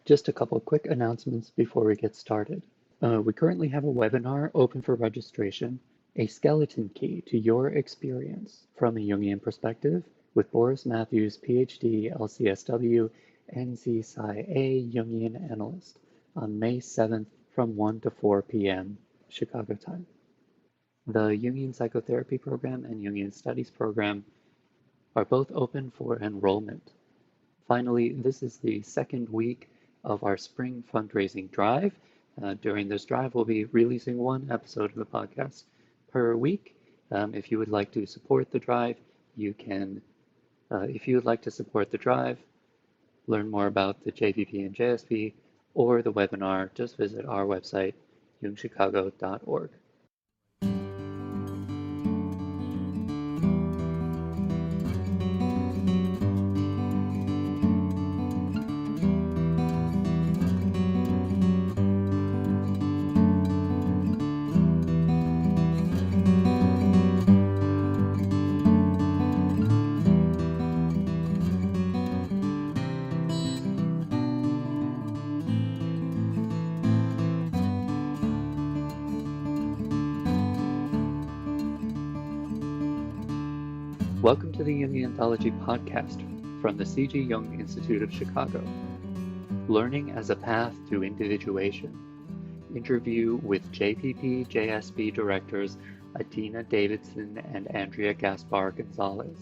Just a couple quick announcements before we get started. We currently have a webinar open for registration, A Skeleton Key to Your Experience from a Jungian Perspective, with Boris Matthews, PhD, LCSW, NC-Psy-A Jungian Analyst, on May 7th from 1 to 4 p.m. Chicago time. The Jungian Psychotherapy Program and Jungian Studies Program are both open for enrollment. Finally, this is the second week of our spring fundraising drive. During this drive, we'll be releasing one episode of the podcast per week. If you would like to support the drive, you can. If you would like to support the drive, learn more about the JPP and JSP or the webinar, just visit our website, jungchicago.org. Welcome to the Jungian Anthology podcast from the C.G. Jung Institute of Chicago. Learning as a Path to Individuation. Interview with JPP JSP directors Adina Davidson and Andrea Gaspar Gonzalez.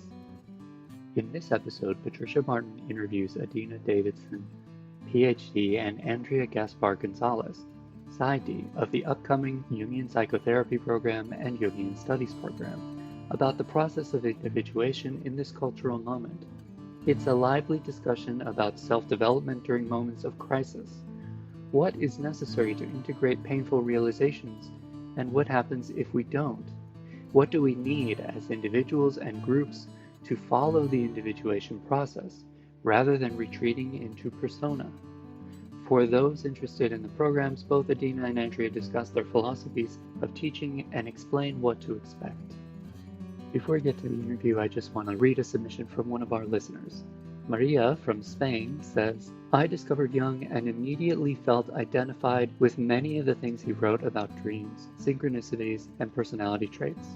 In this episode, Patricia Martin interviews Adina Davidson, PhD, and Andrea Gaspar Gonzalez, PsyD, of the upcoming Jungian Psychotherapy Program and Jungian Studies Program, about the process of individuation in this cultural moment. It's a lively discussion about self-development during moments of crisis. What is necessary to integrate painful realizations, and what happens if we don't? What do we need as individuals and groups to follow the individuation process, rather than retreating into persona? For those interested in the programs, both Adina and Andrea discuss their philosophies of teaching and explain what to expect. Before we get to the interview, I just want to read a submission from one of our listeners. Maria from Spain says, I discovered Jung and immediately felt identified with many of the things he wrote about dreams, synchronicities, and personality traits.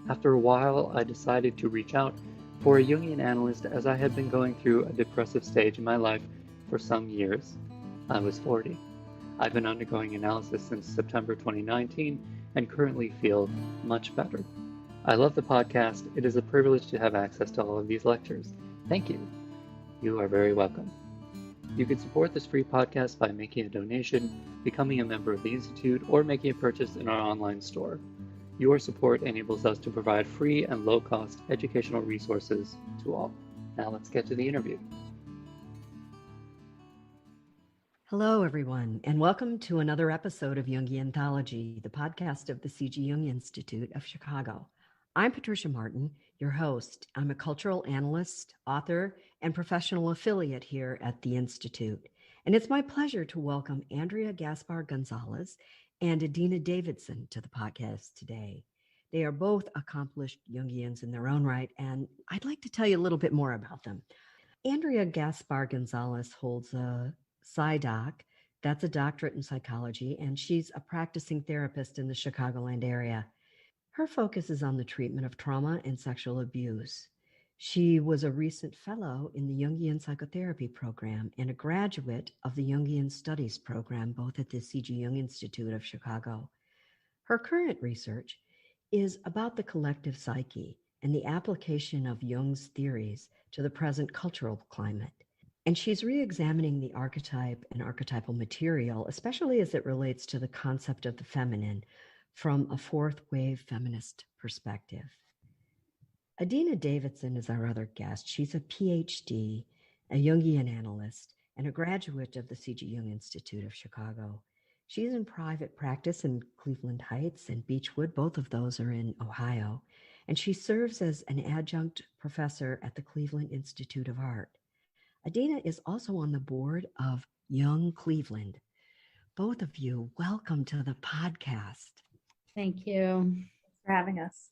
After a while, I decided to reach out for a Jungian analyst as I had been going through a depressive stage in my life for some years. I was 40. I've been undergoing analysis since September 2019 and currently feel much better. I love the podcast. It is a privilege to have access to all of these lectures. Thank you. You are very welcome. You can support this free podcast by making a donation, becoming a member of the Institute, or making a purchase in our online store. Your support enables us to provide free and low-cost educational resources to all. Now let's get to the interview. Hello, everyone, and welcome to another episode of Jungian Anthology, the podcast of the C.G. Jung Institute of Chicago. I'm Patricia Martin, your host. I'm a cultural analyst, author, and professional affiliate here at the Institute. And it's my pleasure to welcome Andrea Gaspar Gonzalez and Adina Davidson to the podcast today. They are both accomplished Jungians in their own right, and I'd like to tell you a little bit more about them. Andrea Gaspar Gonzalez holds a PsyD, that's a doctorate in psychology, and she's a practicing therapist in the Chicagoland area. Her focus is on the treatment of trauma and sexual abuse. She was a recent fellow in the Jungian Psychotherapy Program and a graduate of the Jungian Studies Program, both at the C.G. Jung Institute of Chicago. Her current research is about the collective psyche and the application of Jung's theories to the present cultural climate. And she's re-examining the archetype and archetypal material, especially as it relates to the concept of the feminine, from a fourth wave feminist perspective. Adina Davidson is our other guest. She's a PhD, a Jungian analyst, and a graduate of the C.G. Jung Institute of Chicago. She's in private practice in Cleveland Heights and Beechwood. Both of those are in Ohio. And she serves as an adjunct professor at the Cleveland Institute of Art. Adina is also on the board of Jung Cleveland. Both of you, welcome to the podcast. Thank you. Thanks for having us.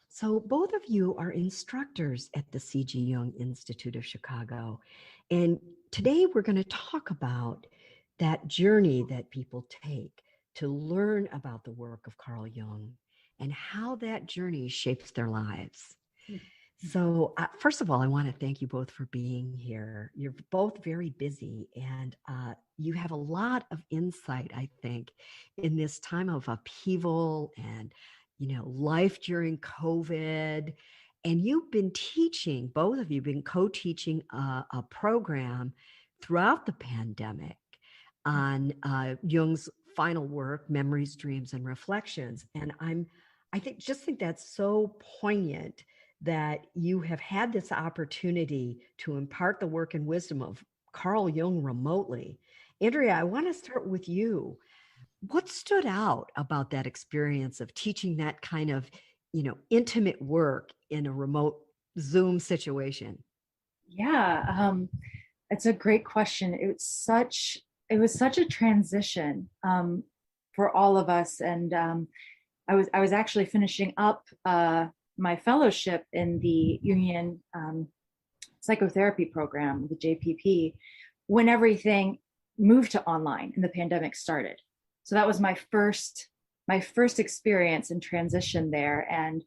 So both of you are instructors at the C.G. Jung Institute of Chicago. And today we're going to talk about that journey that people take to learn about the work of Carl Jung and how that journey shapes their lives. So first of all, I want to thank you both for being here. You're both very busy, and you have a lot of insight, I think, in this time of upheaval and, life during COVID. And you've been teaching, both of you have been co-teaching a program throughout the pandemic on Jung's final work, Memories, Dreams, and Reflections. And I think that's so poignant that you have had this opportunity to impart the work and wisdom of Carl Jung remotely. Andrea, I want to start with you. What stood out about that experience of teaching that kind of, intimate work in a remote Zoom situation? Yeah, it's a great question. It was such a transition for all of us, and I was actually finishing up my fellowship in the Jungian Psychotherapy Program, the JPP, when everything moved to online and the pandemic started. So that was my first experience and transition there. And,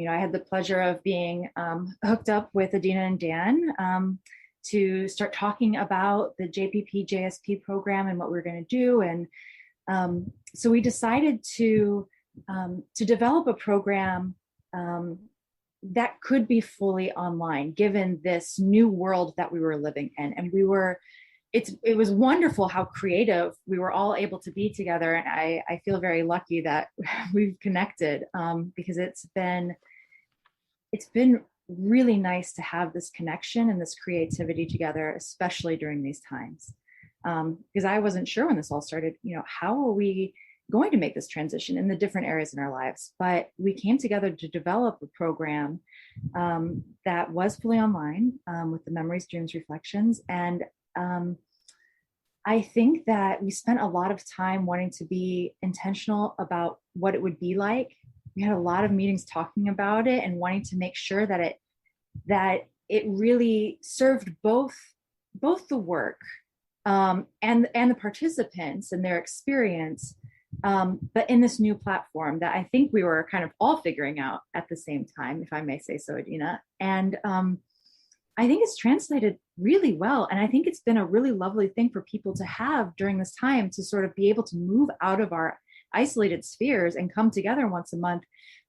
I had the pleasure of being hooked up with Adina and Dan to start talking about the JPP, JSP program and what we were going to do. And so we decided to develop a program that could be fully online, given this new world that we were living in. And it was wonderful how creative we were all able to be together. And I feel very lucky that we've connected because it's been really nice to have this connection and this creativity together, especially during these times. Because I wasn't sure when this all started, how are we going to make this transition in the different areas in our lives? But we came together to develop a program that was fully online with the Memories, Dreams, Reflections. And I think that we spent a lot of time wanting to be intentional about what it would be like. We had a lot of meetings talking about it and wanting to make sure that it really served both the work and the participants and their experience, but in this new platform that I think we were kind of all figuring out at the same time, if I may say so, Adina. And I think it's translated really well. And I think it's been a really lovely thing for people to have during this time, to sort of be able to move out of our isolated spheres and come together once a month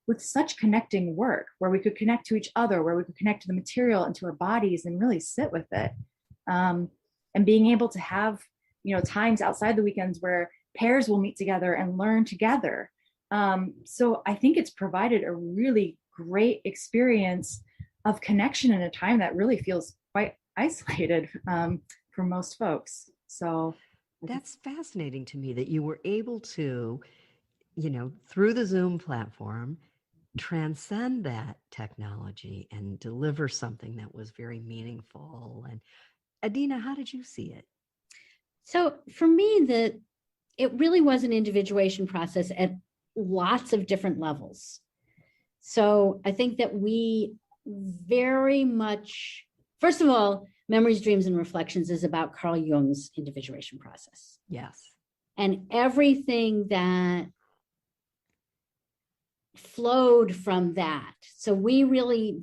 with such connecting work, where we could connect to each other, where we could connect to the material and to our bodies and really sit with it. And being able to have, times outside the weekends where pairs will meet together and learn together. So I think it's provided a really great experience of connection in a time that really feels quite isolated for most folks. So that's fascinating to me that you were able to, through the Zoom platform, transcend that technology and deliver something that was very meaningful. And Adina, how did you see it? So for me, it really was an individuation process at lots of different levels. So I think that we very much, first of all, Memories, Dreams, and Reflections is about Carl Jung's individuation process. Yes. And everything that flowed from that. So we really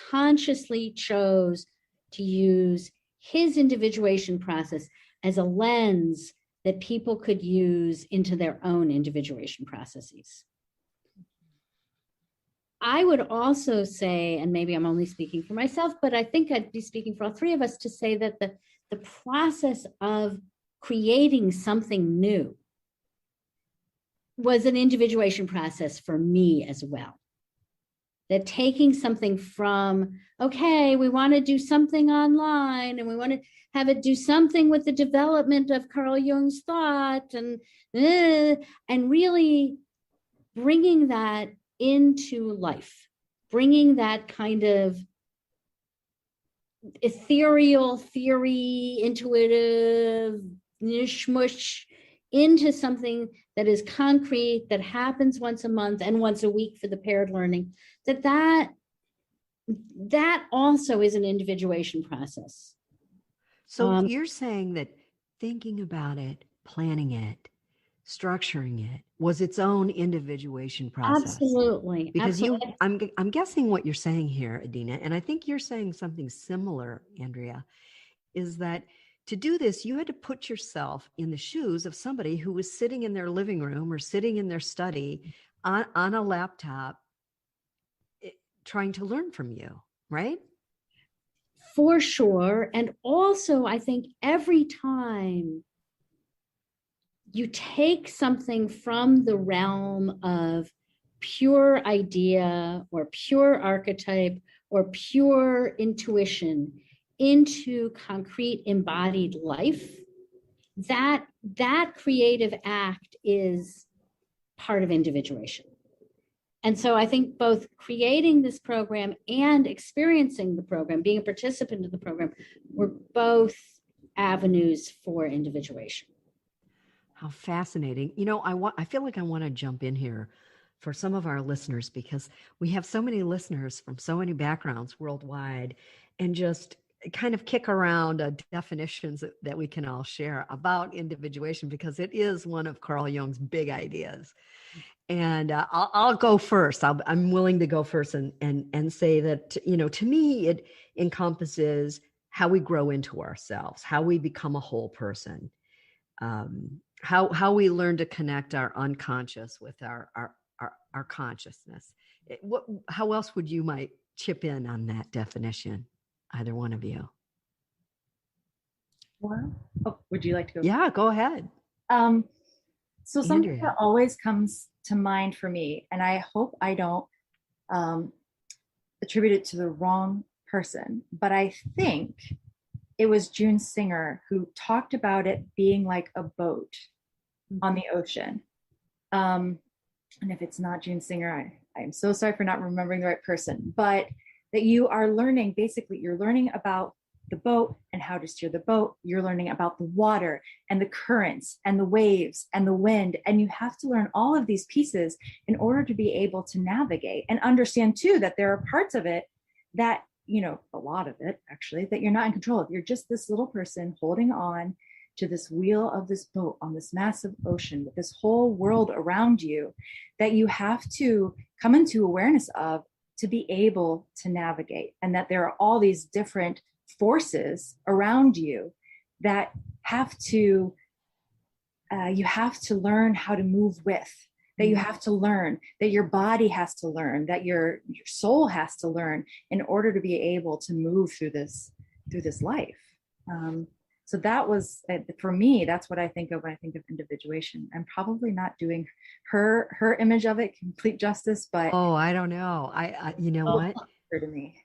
consciously chose to use his individuation process as a lens that people could use into their own individuation processes. I would also say, and maybe I'm only speaking for myself, but I think I'd be speaking for all three of us to say that the process of creating something new was an individuation process for me as well. That taking something from, okay, we want to do something online and we want to have it do something with the development of Carl Jung's thought and really bringing that into life, bringing that kind of ethereal theory, intuitive nishmush into something that is concrete, that happens once a month and once a week for the paired learning, that also is an individuation process. So you're saying that thinking about it, planning it, structuring it was its own individuation process. Absolutely. Because Absolutely. I'm guessing what you're saying here, Adina, and I think you're saying something similar, Andrea, is that to do this, you had to put yourself in the shoes of somebody who was sitting in their living room or sitting in their study on a laptop trying to learn from you, right? For sure. And also, I think every time you take something from the realm of pure idea or pure archetype or pure intuition into concrete embodied life, that creative act is part of individuation. And so I think both creating this program and experiencing the program, being a participant of the program, were both avenues for individuation. How fascinating. I feel like I want to jump in here for some of our listeners, because we have so many listeners from so many backgrounds worldwide, and just kind of kick around definitions that we can all share about individuation, because it is one of Carl Jung's big ideas. And I'll go first. I'm willing to go first and say that, to me, it encompasses how we grow into ourselves, how we become a whole person, how we learn to connect our unconscious with our consciousness. How else would you might chip in on that definition? Either one of you. Well, would you like to go? Yeah, go ahead. So something Andrea. that always comes to mind for me, and I hope I don't attribute it to the wrong person, but I think it was June Singer who talked about it being like a boat on the ocean. And if it's not June Singer, I am so sorry for not remembering the right person, but that you are learning, basically you're learning about the boat and how to steer the boat. You're learning about the water and the currents and the waves and the wind. And you have to learn all of these pieces in order to be able to navigate and understand too, that there are parts of it that, a lot of it actually, that you're not in control of. You're just this little person holding on to this wheel of this boat on this massive ocean with this whole world around you that you have to come into awareness of to be able to navigate. And that there are all these different forces around you that have to you have to learn how to move with, that you have to learn, that your body has to learn, that your soul has to learn in order to be able to move through this life. So that was, for me, that's what I think of when I think of individuation. I'm probably not doing her image of it complete justice, but I don't know. I you know what? To me.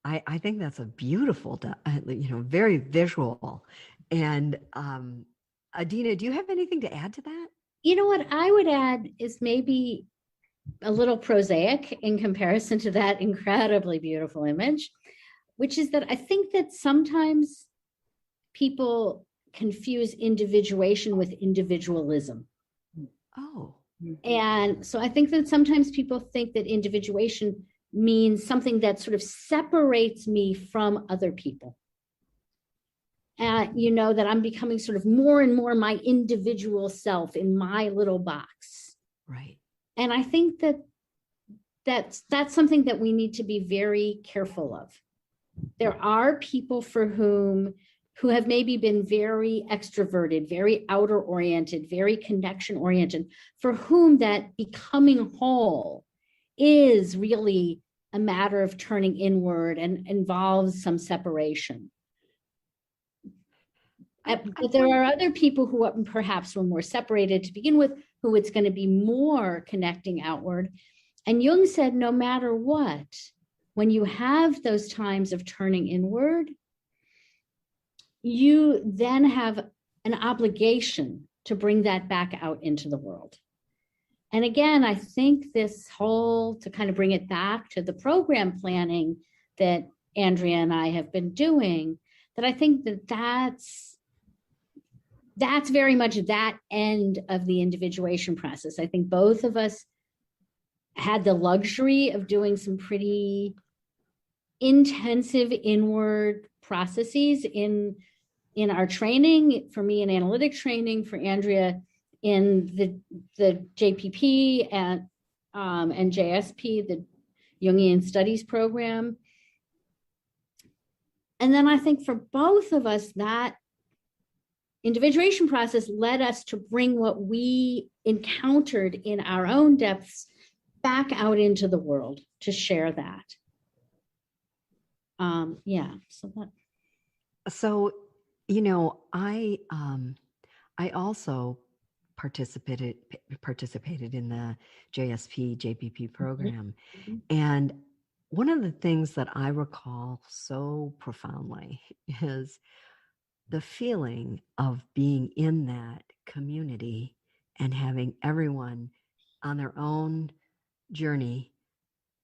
I think that's a beautiful, very visual. And Adina, do you have anything to add to that? You know what I would add is maybe a little prosaic in comparison to that incredibly beautiful image, which is that I think that sometimes people confuse individuation with individualism. Oh. And so I think that sometimes people think that individuation means something that sort of separates me from other people. That I'm becoming sort of more and more my individual self in my little box. Right. And I think that that's something that we need to be very careful of. There are people who have maybe been very extroverted, very outer oriented, very connection oriented, for whom that becoming whole is really a matter of turning inward and involves some separation. But there are other people who perhaps were more separated to begin with, who it's going to be more connecting outward. And Jung said, no matter what, when you have those times of turning inward, you then have an obligation to bring that back out into the world. And again, I think to kind of bring it back to the program planning that Andrea and I have been doing, that I think that's very much that end of the individuation process. I think both of us had the luxury of doing some pretty intensive inward processes in our training, for me in analytic training, for Andrea in the JPP and JSP, the Jungian Studies Program. And then I think for both of us, that individuation process led us to bring what we encountered in our own depths back out into the world to share that. So, I also participated in the JSP JPP program. Mm-hmm. And one of the things that I recall so profoundly is the feeling of being in that community and having everyone on their own journey,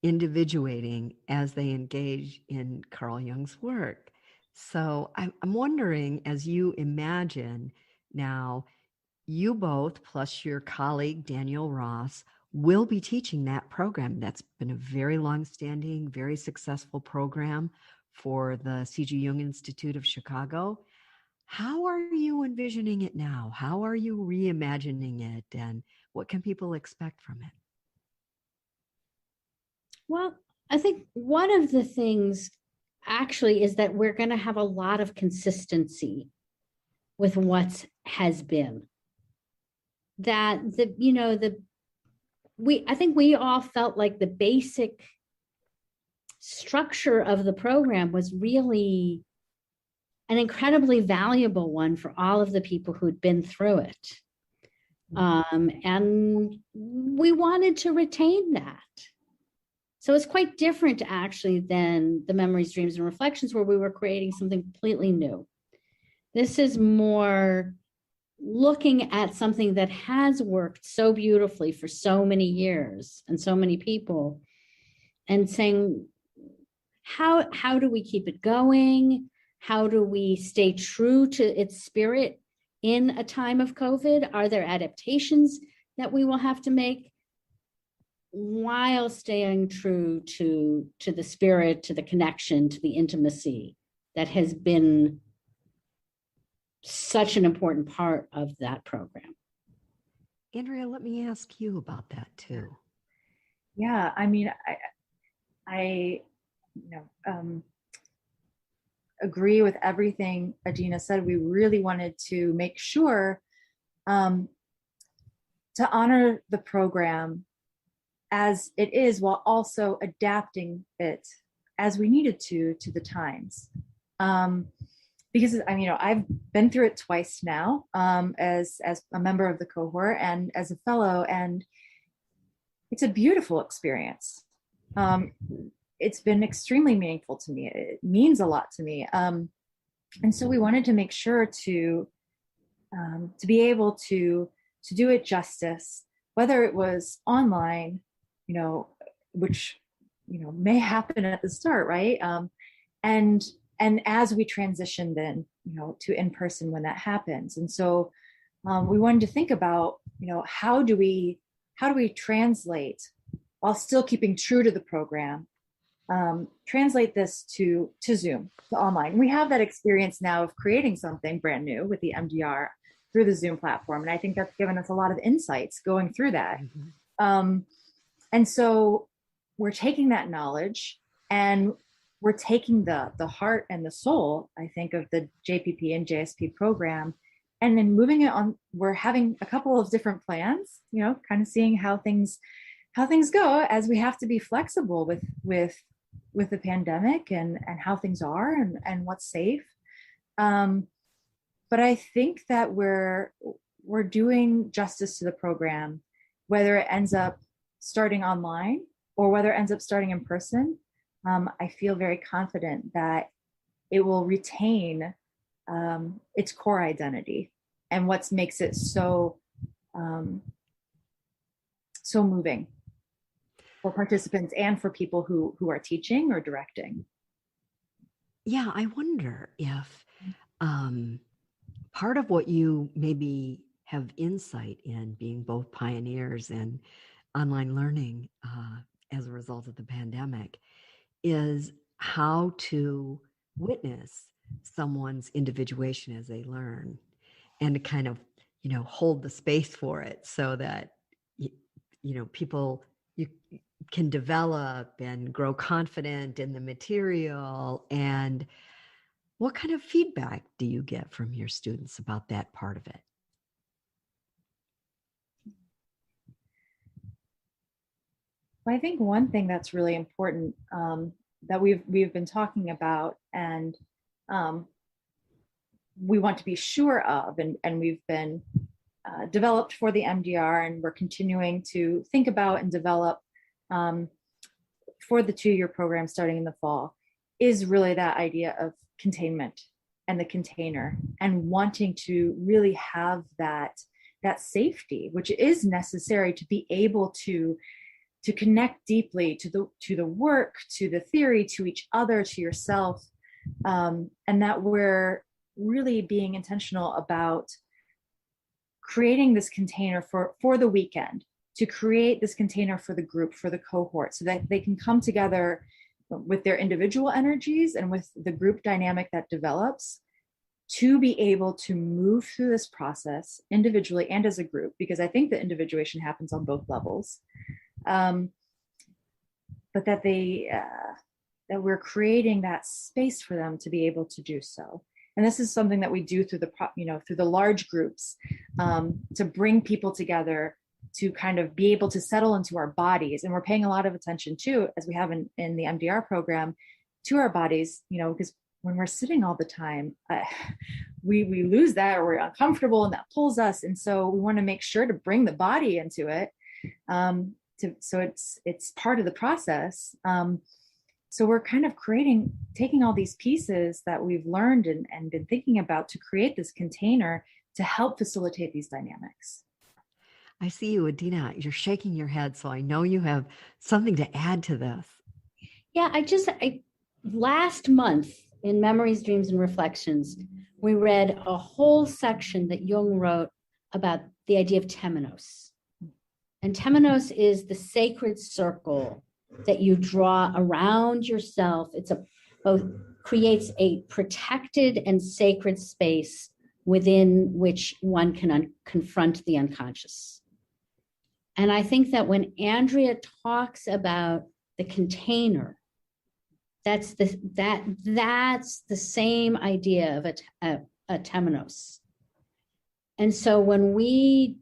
individuating as they engage in Carl Jung's work. So I'm wondering, as you imagine now, you both, plus your colleague, Daniel Ross, will be teaching that program. That's been a very long-standing, very successful program for the C.G. Jung Institute of Chicago. How are you envisioning it now? How are you reimagining it? And what can people expect from it? Well, I think one of the things actually is that we're going to have a lot of consistency with what has been. That I think we all felt like the basic structure of the program was really an incredibly valuable one for all of the people who'd been through it. And we wanted to retain that. So it's quite different actually than the Memories, Dreams, and Reflections, where we were creating something completely new. This is more looking at something that has worked so beautifully for so many years and so many people, and saying, how do we keep it going? How do we stay true to its spirit in a time of COVID? Are there adaptations that we will have to make while staying true to the spirit, to the connection, to the intimacy that has been such an important part of that program? Andrea, let me ask you about that too. Yeah, I mean, I agree with everything Adina said. We really wanted to make sure to honor the program as it is, while also adapting it as we needed to the times. Because I've been through it twice now, as a member of the cohort and as a fellow, and it's a beautiful experience. It's been extremely meaningful to me. It means a lot to me. And so we wanted to make sure to be able to do it justice, whether it was online, which, may happen at the start, right? And as we transition then, to in-person when that happens. And so we wanted to think about, how do we translate while still keeping true to the program, translate this to Zoom, to online. We have that experience now of creating something brand new with the MDR through the Zoom platform. And I think that's given us a lot of insights going through that. Mm-hmm. And so we're taking that knowledge and we're taking the heart and the soul, I think, of the JPP and JSP program, and then moving it on. We're having a couple of different plans, kind of seeing how things go, as we have to be flexible with the pandemic and how things are and what's safe. But I think that we're doing justice to the program, whether it ends up starting online or whether it ends up starting in person. I feel very confident that it will retain its core identity and what makes it so moving for participants and for people who are teaching or directing. Yeah, I wonder if part of what you maybe have insight in, being both pioneers in online learning as a result of the pandemic, is how to witness someone's individuation as they learn, and to kind of, hold the space for it so that, people, you can develop and grow confident in the material. And what kind of feedback do you get from your students about that part of it? Well, I think one thing that's really important that we've been talking about, and we want to be sure of, and we've been developed for the MDR, and we're continuing to think about and develop for the 2-year program starting in the fall, is really that idea of containment and the container, and wanting to really have that safety, which is necessary to be able to connect deeply to the work, to the theory, to each other, to yourself, and that we're really being intentional about creating this container for the weekend, to create this container for the group, for the cohort, so that they can come together with their individual energies and with the group dynamic that develops, to be able to move through this process individually and as a group, because I think the individuation happens on both levels. But that that we're creating that space for them to be able to do so. And this is something that we do through through the large groups, to bring people together, to kind of be able to settle into our bodies. And we're paying a lot of attention too, as we have in the MDR program, to our bodies, because when we're sitting all the time, we lose that, or we're uncomfortable, and that pulls us. And so we want to make sure to bring the body into it. So it's part of the process. So we're kind of taking all these pieces that we've learned and been thinking about to create this container to help facilitate these dynamics. I see you, Adina. You're shaking your head, so I know you have something to add to this. Yeah, last month in Memories, Dreams, and Reflections, we read a whole section that Jung wrote about the idea of temenos. And temenos is the sacred circle that you draw around yourself. Both creates a protected and sacred space within which one can confront the unconscious. And I think that when Andrea talks about the container, that's the same idea of a temenos. And so when we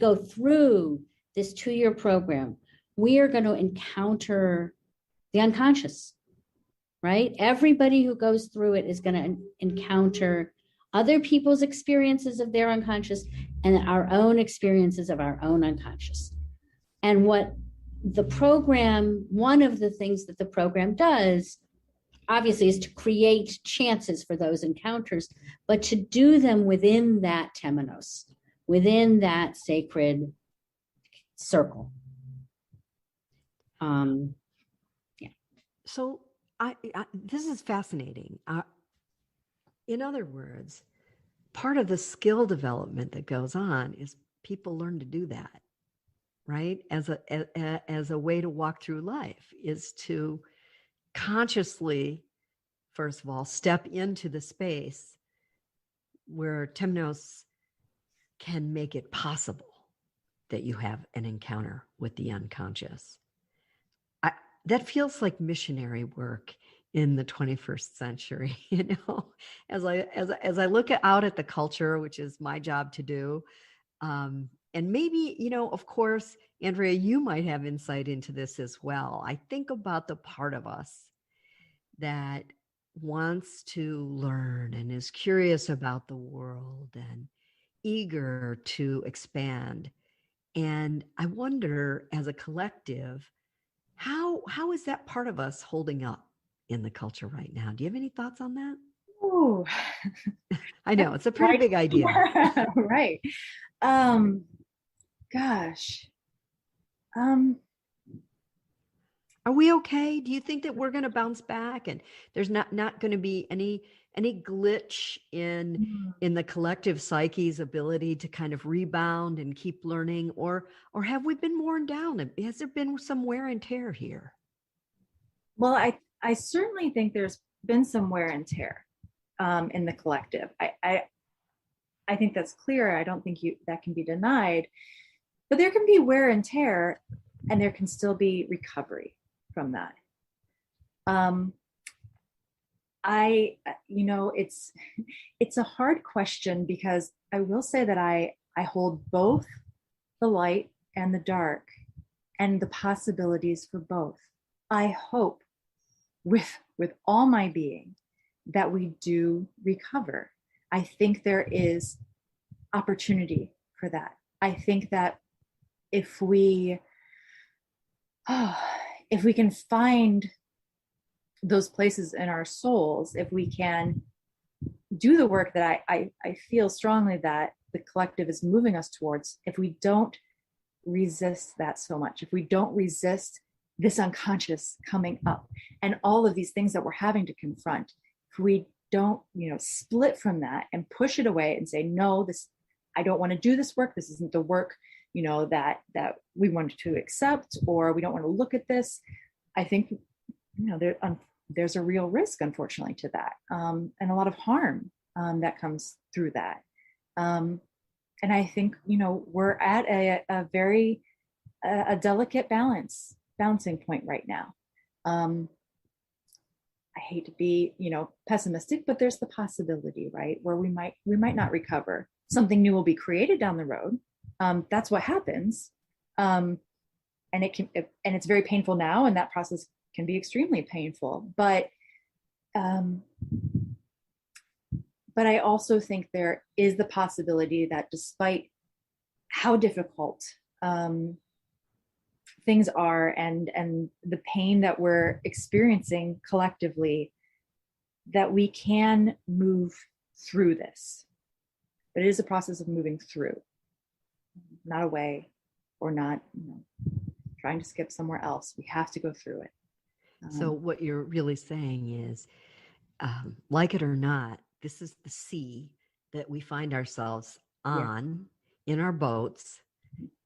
go through this 2-year program, we are going to encounter the unconscious, right? Everybody who goes through it is going to encounter other people's experiences of their unconscious and our own experiences of our own unconscious. And one of the things that the program does, obviously, is to create chances for those encounters, but to do them within that temenos, within that sacred circle. So this is fascinating. In other words, part of the skill development that goes on is people learn to do that, right? As a way to walk through life, is to consciously, first of all, step into the space where temenos can make it possible that you have an encounter with the unconscious. That feels like missionary work in the 21st century, as I look out at the culture, which is my job to do. And maybe, of course, Andrea, you might have insight into this as well. I think about the part of us that wants to learn and is curious about the world and eager to expand. And I wonder, as a collective, how is that part of us holding up in the culture right now? Do you have any thoughts on that? Oh, I know it's a pretty big idea. Right. Gosh. Are we okay? Do you think that we're going to bounce back and there's not going to be any glitch in the collective psyche's ability to kind of rebound and keep learning, or have we been worn down? Has there been some wear and tear here? Well, I certainly think there's been some wear and tear in the collective. I think that's clear. I don't think that can be denied, but there can be wear and tear, and there can still be recovery from that. It's a hard question, because I will say that I hold both the light and the dark and the possibilities for both. I hope with all my being that we do recover. I think there is opportunity for that. I think that if we can find those places in our souls, if we can do the work that I feel strongly that the collective is moving us towards, if we don't resist that so much, if we don't resist this unconscious coming up and all of these things that we're having to confront, if we don't, split from that and push it away and say, no, I don't want to do this work. This isn't the work, that we wanted to accept, or we don't want to look at this. I think, there's a real risk, unfortunately, to that, and a lot of harm that comes through that. And I think, we're at a very delicate balancing point right now. I hate to be, pessimistic, but there's the possibility, right, where we might not recover. Something new will be created down the road. That's what happens, and it's very painful now, and that process can be extremely painful. But I also think there is the possibility that despite how difficult things are and the pain that we're experiencing collectively, that we can move through this. But it is a process of moving through, not away, or not trying to skip somewhere else. We have to go through it. So what you're really saying is, like it or not, this is the sea that we find ourselves on in our boats,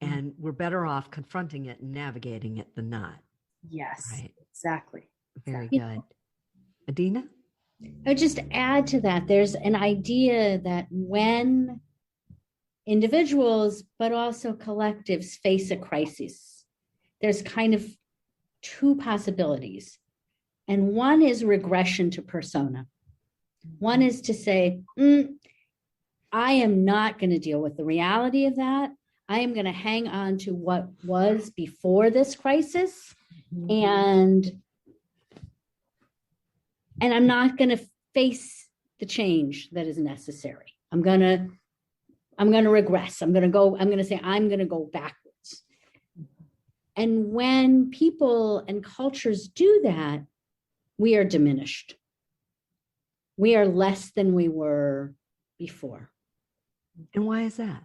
and we're better off confronting it and navigating it than not. Yes, right. Exactly. Very good. Adina? I would just add to that, there's an idea that when individuals, but also collectives, face a crisis, there's kind of two possibilities. And one is regression to persona. One is to say, I am not going to deal with the reality of that. I am going to hang on to what was before this crisis, and I'm not going to face the change that is necessary. I'm going to regress. I'm going to go backwards. And when people and cultures do that, we are diminished. We are less than we were before. And why is that?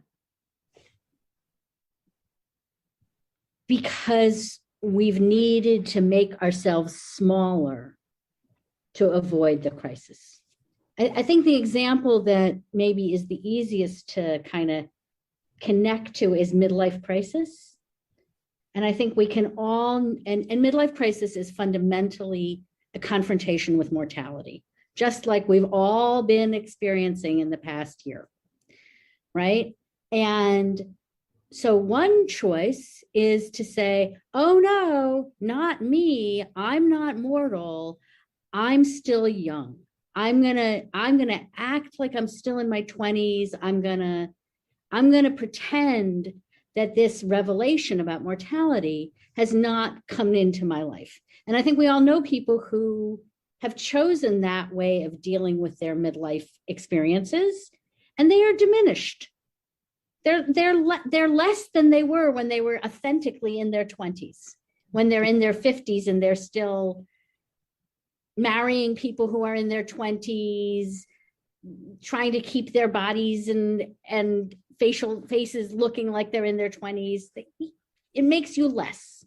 Because we've needed to make ourselves smaller to avoid the crisis. I think the example that maybe is the easiest to kind of connect to is midlife crisis. And I think we can all, and midlife crisis is fundamentally a confrontation with mortality, just like we've all been experiencing in the past year, right? And so one choice is to say, oh no, not me. I'm not mortal. I'm still young. I'm gonna act like I'm still in my 20s. I'm gonna pretend that this revelation about mortality has not come into my life. And I think we all know people who have chosen that way of dealing with their midlife experiences, and they are diminished. They're less than they were when they were authentically in their 20s, when they're in their 50s and they're still marrying people who are in their 20s, trying to keep their bodies and faces looking like they're in their 20s. It makes you less.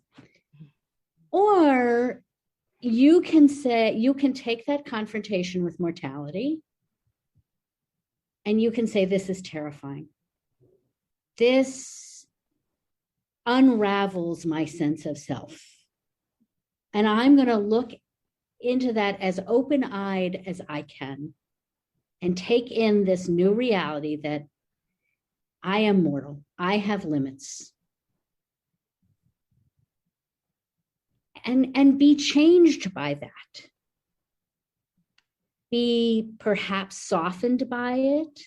Or you can take that confrontation with mortality and you can say, this is terrifying. This unravels my sense of self. And I'm going to look into that as open-eyed as I can and take in this new reality that I am mortal, I have limits, and be changed by that. Be perhaps softened by it,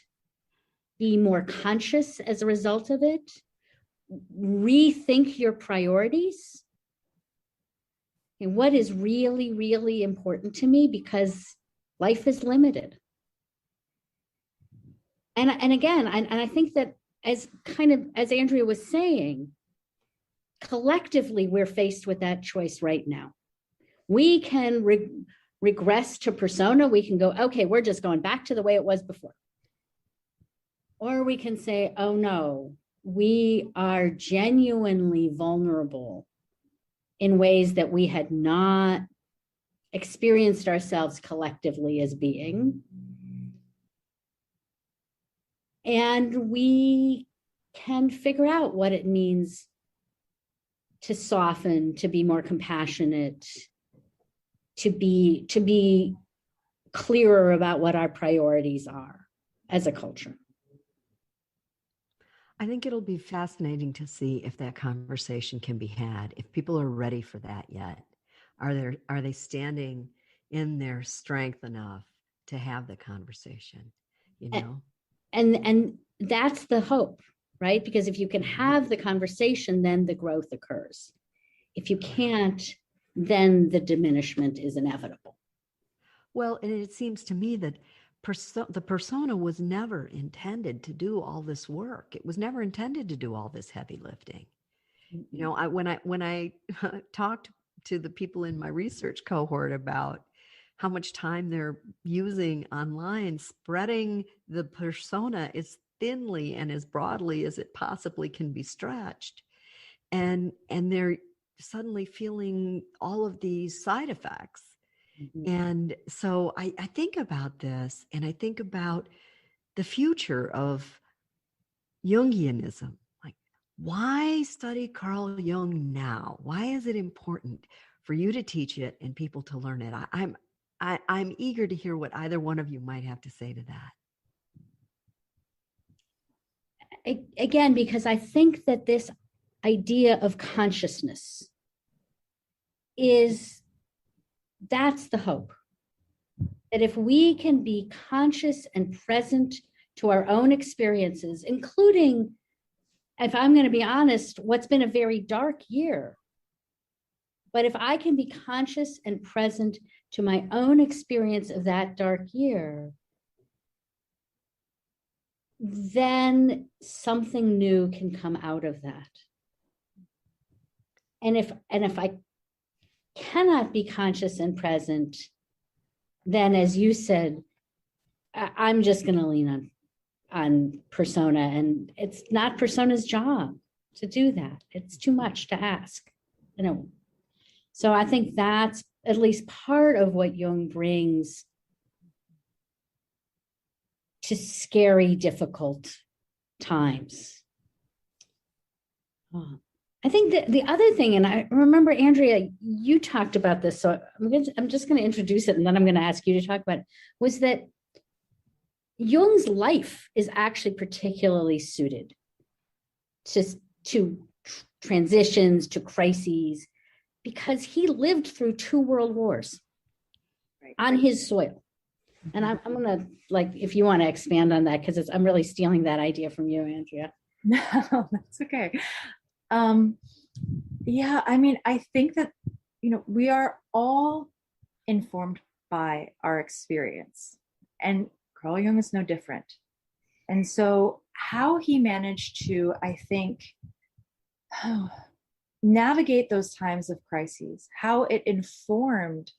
be more conscious as a result of it, rethink your priorities. And what is really, really important to me, because life is limited. And again, I think that as Andrea was saying, collectively, we're faced with that choice right now. We can regress to persona. We can go, okay, we're just going back to the way it was before. Or we can say, oh no, we are genuinely vulnerable in ways that we had not experienced ourselves collectively as being. And we can figure out what it means to soften, to be more compassionate, to be clearer about what our priorities are as a culture. I think it'll be fascinating to see if that conversation can be had, if people are ready for that yet. Are they standing in their strength enough to have the conversation, you know? And that's the hope, right? Because if you can have the conversation, then the growth occurs. If you can't, then the diminishment is inevitable. Well, and it seems to me that the persona was never intended to do all this work. It was never intended to do all this heavy lifting. Mm-hmm. You know, when I talked to the people in my research cohort about how much time they're using online, spreading the persona as thinly and as broadly as it possibly can be stretched, and they're suddenly feeling all of these side effects. Mm-hmm. And so I think about this, and I think about the future of Jungianism. Like, why study Carl Jung now? Why is it important for you to teach it and people to learn it? I'm eager to hear what either one of you might have to say to that. Again, because I think that this idea of consciousness that's the hope. That if we can be conscious and present to our own experiences, including, if I'm going to be honest, what's been a very dark year. But if I can be conscious and present to my own experience of that dark year, then something new can come out of that. And if I cannot be conscious and present, then, as you said, I'm just going to lean on persona, and it's not persona's job to do that. It's too much to ask, you know. So I think that's at least part of what Jung brings to scary, difficult times. I think that the other thing, and I remember, Andrea, you talked about this, so I'm just going to introduce it, and then I'm going to ask you to talk about it, was that Jung's life is actually particularly suited to transitions, to crises, because he lived through 2 world wars on his soil. And I'm going to, like, if you want to expand on that, because I'm really stealing that idea from you, Andrea. No, that's okay. Yeah, I mean, I think that, you know, we are all informed by our experience, and Carl Jung is no different. And so how he managed to, I think, navigate those times of crises, how it informed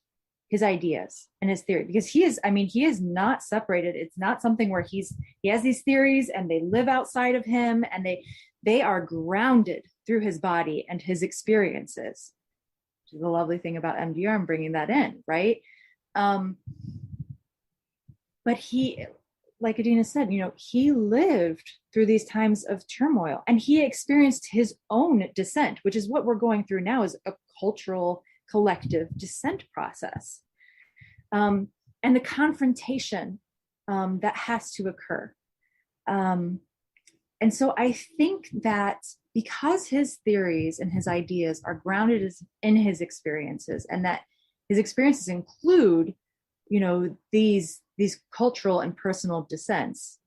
his ideas and his theory, because he is not separated. It's not something where he has these theories and they live outside of him, and they are grounded through his body and his experiences, which is the lovely thing about MDR and bringing that in, right? But he, like Adina said, you know, he lived through these times of turmoil, and he experienced his own descent, which is what we're going through now, is a cultural collective descent process. and the confrontation that has to occur. And so I think that because his theories and his ideas are grounded in his experiences, and that his experiences include, these cultural and personal dissents,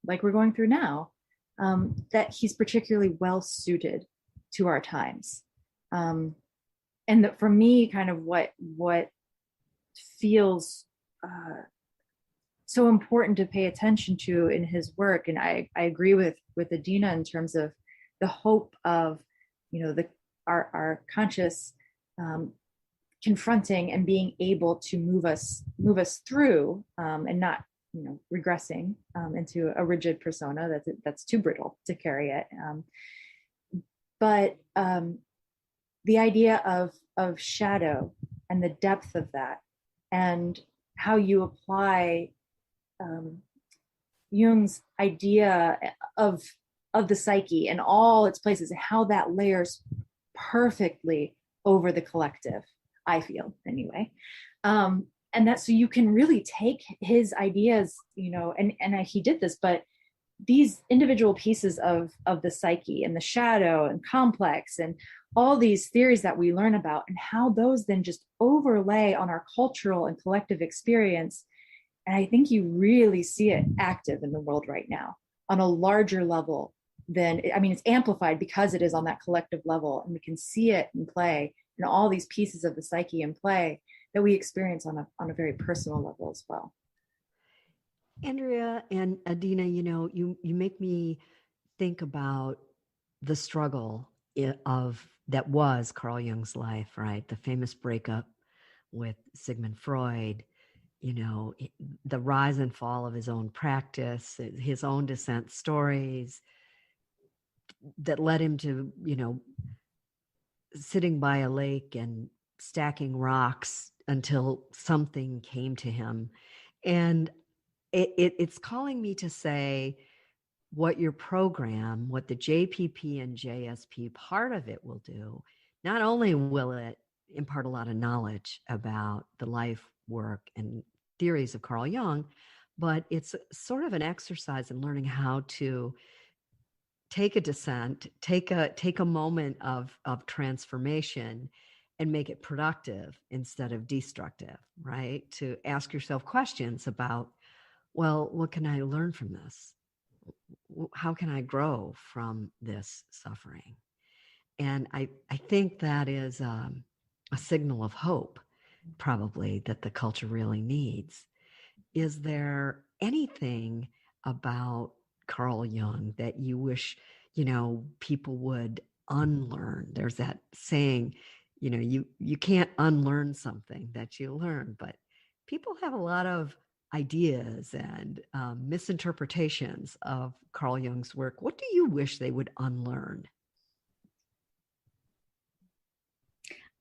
like we're going through now, that he's particularly well suited to our times. And that for me, kind of what feels so important to pay attention to in his work, and I agree with Adina in terms of the hope of, our conscious confronting and being able to move us through, and not regressing into a rigid persona that's too brittle to carry it. But the idea of shadow and the depth of that, and how you apply Jung's idea of the psyche and all its places, and how that layers perfectly over the collective, I feel anyway. And that, so you can really take his ideas, and he did this, but these individual pieces of the psyche and the shadow and complex and all these theories that we learn about, and how those then just overlay on our cultural and collective experience. And I think you really see it active in the world right now on a larger level than, it's amplified because it is on that collective level, and we can see it in play, and all these pieces of the psyche in play that we experience on a very personal level as well. Andrea and Adina, you make me think about the struggle that was Carl Jung's life, right? The famous breakup with Sigmund Freud, the rise and fall of his own practice, his own dissent stories that led him to, sitting by a lake and stacking rocks until something came to him. And it's calling me to say what your program, what the JPP and JSP part of it will do. Not only will it impart a lot of knowledge about the life, work, and theories of Carl Jung, but it's sort of an exercise in learning how to take a dissent, take a moment of transformation, and make it productive instead of destructive, right? To ask yourself questions about, well, what can I learn from this? How can I grow from this suffering? And I think that is a signal of hope, probably, that the culture really needs. Is there anything about Carl Jung that you wish, people would unlearn? There's that saying, you can't unlearn something that you learn, but people have a lot of ideas and misinterpretations of Carl Jung's work. What do you wish they would unlearn?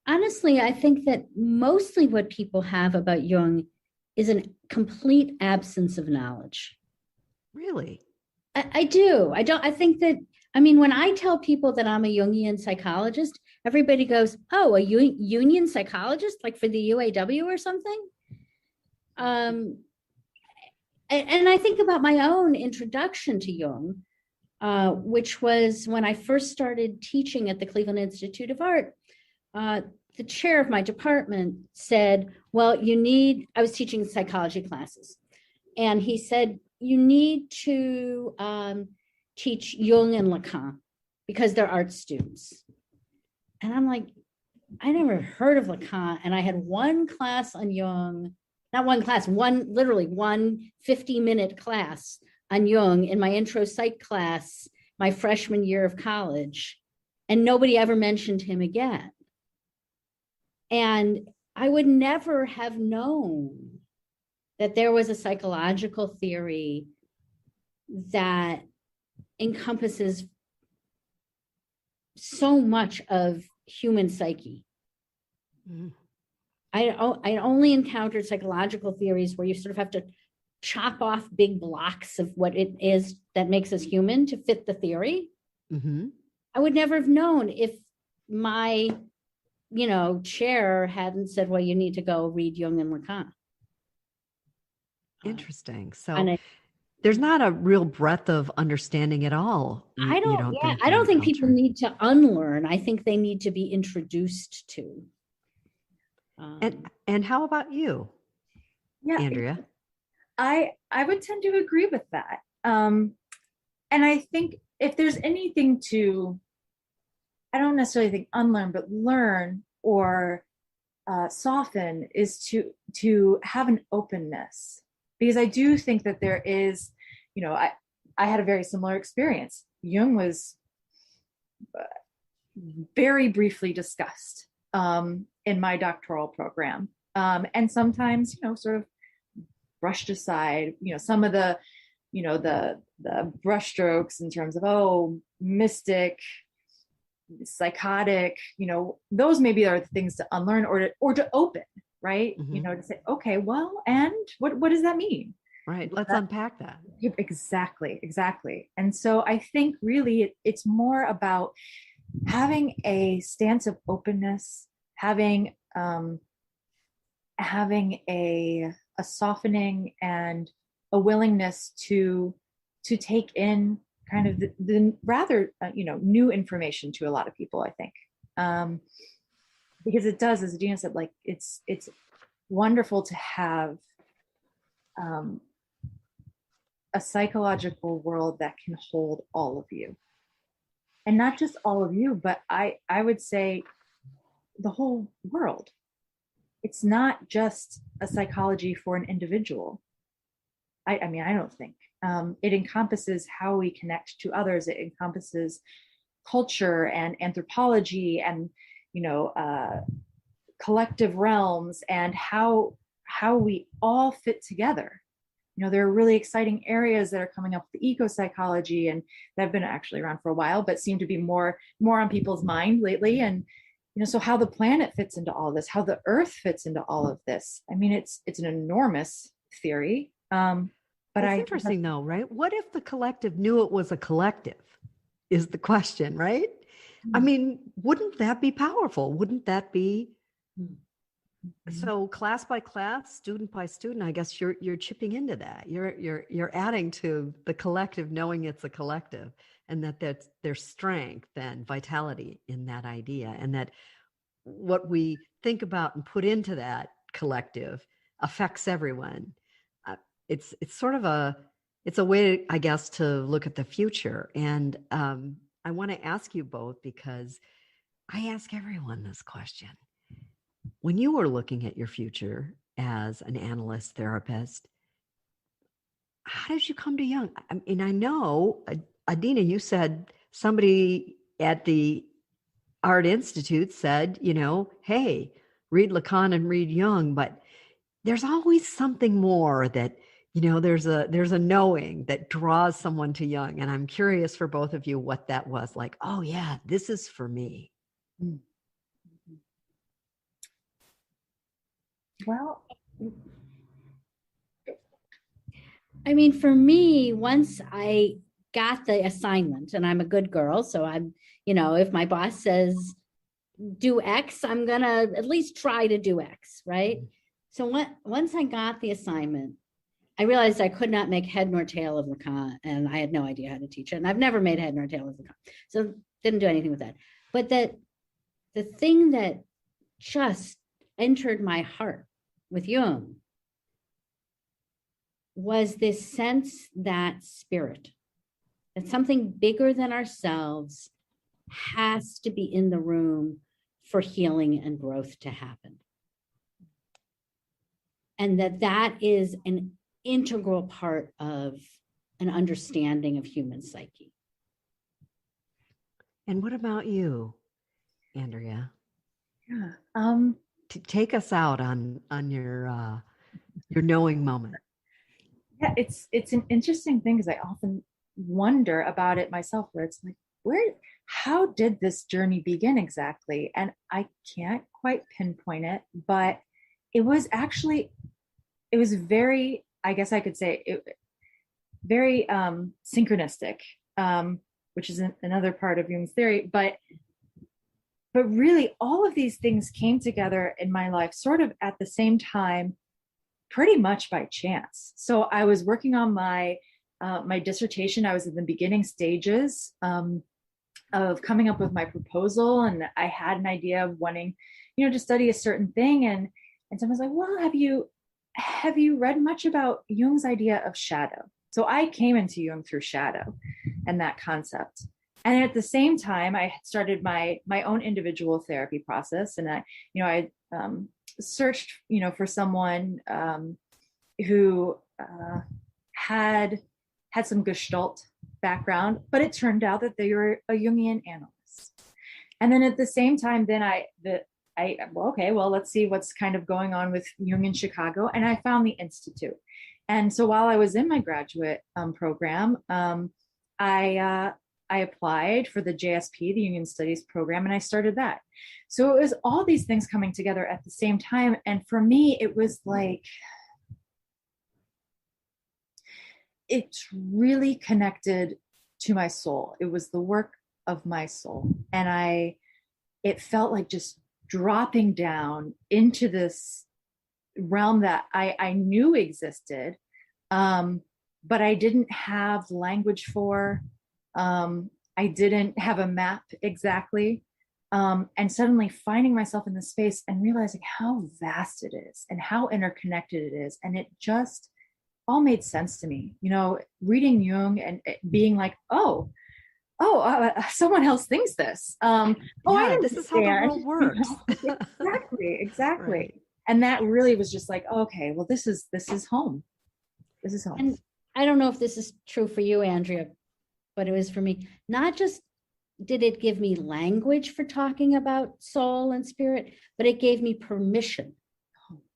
Honestly, I think that mostly what people have about Jung is a complete absence of knowledge. Really? I do. I think that, when I tell people that I'm a Jungian psychologist, everybody goes, oh, a Union psychologist, like for the UAW or something? And I think about my own introduction to Jung, which was when I first started teaching at the Cleveland Institute of Art. The chair of my department said, well, I was teaching psychology classes, and he said, you need to teach Jung and Lacan because they're art students. And I'm like, I never heard of Lacan. And I had one class on Jung, not one class, literally one 50-minute class on Jung in my intro psych class, my freshman year of college. And nobody ever mentioned him again. And I would never have known that there was a psychological theory that encompasses so much of human psyche. Mm. I only encountered psychological theories where you sort of have to chop off big blocks of what it is that makes us human to fit the theory. Mm-hmm. I would never have known if my chair hadn't said, well, you need to go read Jung and Lacan. Interesting. So And there's not a real breadth of understanding at all. I don't think people culture. need to unlearn. I think they need to be introduced to. And how about you, Andrea? I would tend to agree with that. And I think if there's anything to, I don't necessarily think unlearn, but learn or soften, is to have an openness. Because I do think that there is, I had a very similar experience. Jung was very briefly discussed in my doctoral program. And sometimes, sort of brushed aside, some of the brushstrokes in terms of, mystic, psychotic, those maybe are the things to unlearn or to open, right? Mm-hmm. To say, okay, well, and what does that mean? Right. Let's unpack that. Exactly. And so I think really it's more about having a stance of openness, having a softening and a willingness to take in kind of the rather new information to a lot of people, I think, because it does, as Adina said, like it's wonderful to have a psychological world that can hold all of you, and not just all of you, but I would say the whole world. It's not just a psychology for an individual. I don't think. It encompasses how we connect to others. It encompasses culture and anthropology and, collective realms and how we all fit together. There are really exciting areas that are coming up with eco-psychology, and that have been actually around for a while, but seem to be more on people's mind lately. And, so how the planet fits into all of this, how the earth fits into all of this. I mean, it's an enormous theory. But it's interesting though, right? What if the collective knew it was a collective is the question, right? I mean, wouldn't that be powerful? Wouldn't that be? So class by class, student by student, I guess you're chipping into that. You're adding to the collective, knowing it's a collective, and that there's strength and vitality in that idea, and that what we think about and put into that collective affects everyone. It's sort of it's a way, I guess, to look at the future. And I want to ask you both, because I ask everyone this question. When you were looking at your future as an analyst therapist, how did you come to Jung? I mean, I know, Adina, you said somebody at the Art Institute said, hey, read Lacan and read Jung, but there's always something more that, there's a knowing that draws someone to Jung. And I'm curious for both of you what that was like. Oh yeah, this is for me. Well, I mean, for me, once I got the assignment, and I'm a good girl, so I'm, if my boss says do X, I'm gonna at least try to do X, right? So once I got the assignment, I realized I could not make head nor tail of Lacan, and I had no idea how to teach it, and I've never made head nor tail of Lacan, so didn't do anything with that. But that the thing that just entered my heart with Jung was this sense that spirit, that something bigger than ourselves has to be in the room for healing and growth to happen. And that is an integral part of an understanding of human psyche. And what about you, Andrea? Yeah. To take us out on your knowing moment. Yeah, it's an interesting thing, because I often wonder about it myself, where it's like, how did this journey begin exactly? And I can't quite pinpoint it, but it was very, I guess I could say, very synchronistic, which is another part of Jung's theory. But but really all of these things came together in my life sort of at the same time, pretty much by chance. So I was working on my dissertation. I was in the beginning stages of coming up with my proposal, and I had an idea of wanting, to study a certain thing. And someone's like, well, have you read much about Jung's idea of shadow? So I came into Jung through shadow and that concept. And at the same time, I started my own individual therapy process. And I searched, for someone who had some Gestalt background, but it turned out that they were a Jungian analyst. And then at the same time, let's see what's kind of going on with Jung in Chicago. And I found the Institute. And so while I was in my graduate program, I applied for the JSP, the Jungian Studies Program, and I started that. So it was all these things coming together at the same time. And for me, it was like, it's really connected to my soul. It was the work of my soul. And it felt like just dropping down into this realm that I knew existed, but I didn't have language for. I didn't have a map exactly. And suddenly finding myself in this space and realizing how vast it is and how interconnected it is. And it just all made sense to me, reading Jung and being like, someone else thinks this. This is how the world works. Exactly. Right. And that really was just like, okay, well, this is home. This is home. And I don't know if this is true for you, Andrea, but it was for me. Not just did it give me language for talking about soul and spirit, but it gave me permission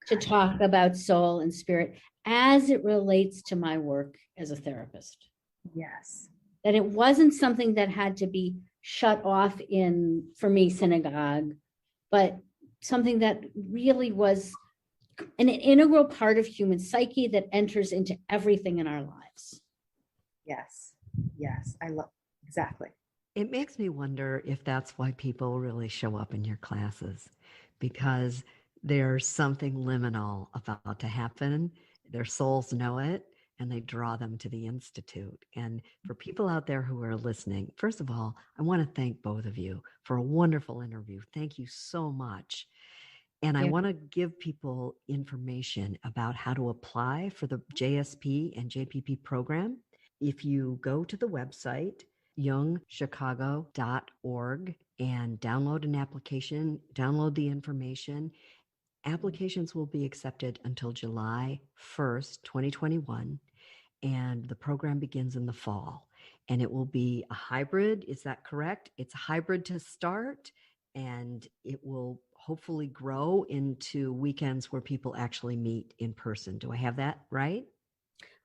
to talk about soul and spirit as it relates to my work as a therapist. Yes. That it wasn't something that had to be shut off in, for me, synagogue, but something that really was an integral part of human psyche that enters into everything in our lives. Yes. I love, exactly. It makes me wonder if that's why people really show up in your classes, because there's something liminal about to happen. Their souls know it, and they draw them to the Institute. And for people out there who are listening, first of all, I want to thank both of you for a wonderful interview. Thank you so much. And I want to give people information about how to apply for the JSP and JPP program. If you go to the website, jungchicago.org, and download an application, download the information. Applications will be accepted until July 1st, 2021, and the program begins in the fall. And it will be a hybrid. Is that correct? It's a hybrid to start, and it will hopefully grow into weekends where people actually meet in person. Do I have that right?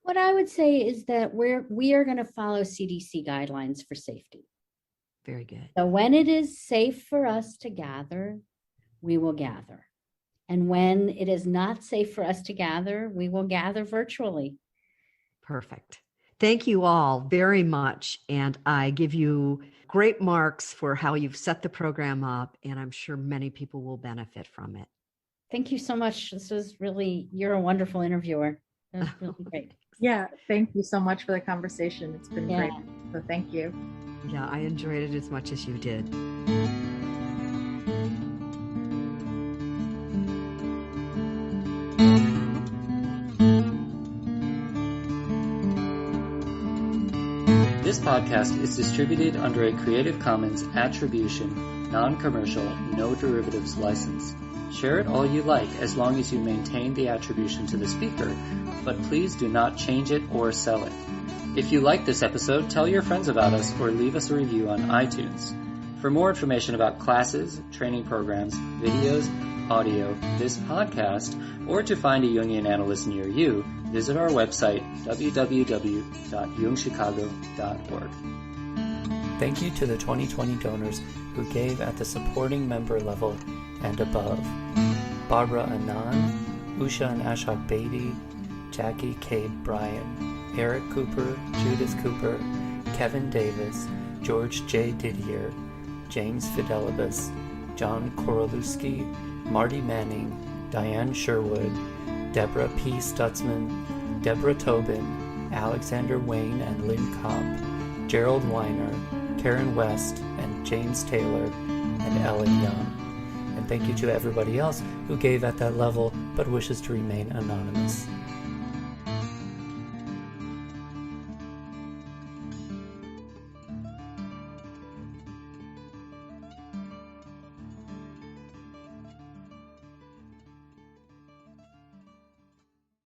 What I would say is that we are going to follow CDC guidelines for safety. Very good. So when it is safe for us to gather, we will gather. And when it is not safe for us to gather, we will gather virtually. Perfect. Thank you all very much. And I give you great marks for how you've set the program up, and I'm sure many people will benefit from it. Thank you so much. This was really, you're a wonderful interviewer. It was really great. Yeah, thank you so much for the conversation. It's been great. So thank you. Yeah, I enjoyed it as much as you did. This podcast is distributed under a Creative Commons Attribution, Non-Commercial, No Derivatives license. Share it all you like as long as you maintain the attribution to the speaker, but please do not change it or sell it. If you like this episode, tell your friends about us or leave us a review on iTunes. For more information about classes, training programs, videos, audio, this podcast, or to find a Jungian analyst near you, visit our website, www.jungchicago.org. Thank you to the 2020 donors who gave at the supporting member level and above: Barbara Anand, Usha and Ashok Beatty, Jackie Cade Bryan, Eric Cooper, Judith Cooper, Kevin Davis, George J. Didier, James Fidelibus, John Korolewski, Marty Manning, Diane Sherwood, Deborah P. Stutzman, Deborah Tobin, Alexander Wayne and Lynn Kopp, Gerald Weiner, Karen West, and James Taylor, and Ellen Young. And thank you to everybody else who gave at that level but wishes to remain anonymous.